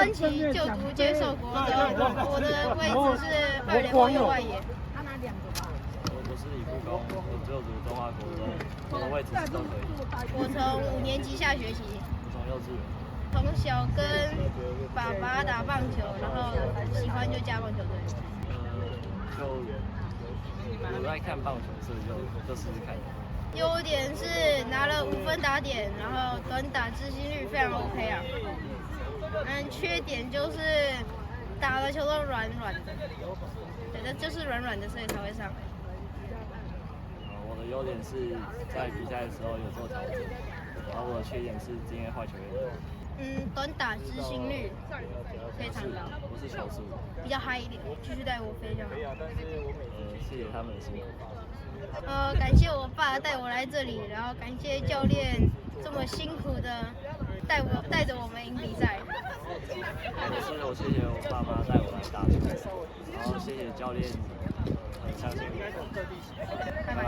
升旗就读接受国中，我的位置是2垒或右外野。我是以副攻，我就读中华国中，我的位置是都可以。我从5年级下学期，我从幼稚园。从小跟爸爸打棒球，然后喜欢就加棒球队。就有在看棒球，所以就试试看。优点是拿了5分打点，然后短打执行率非常 OK 啊。缺点就是打的球都软软的，对，那就是软软的，所以才会上来。我的优点是在比赛的时候有做调整，然后我的缺点是今天坏球有点多。短打执行率非常高。我是球速比较嗨一点，继续带我飞就好。谢谢他们的辛苦。感谢我爸带我来这里，然后感谢教练这么辛苦的带着我们赢比赛。我谢谢我爸妈带我来打球，然后谢谢教练很相信我。拜拜。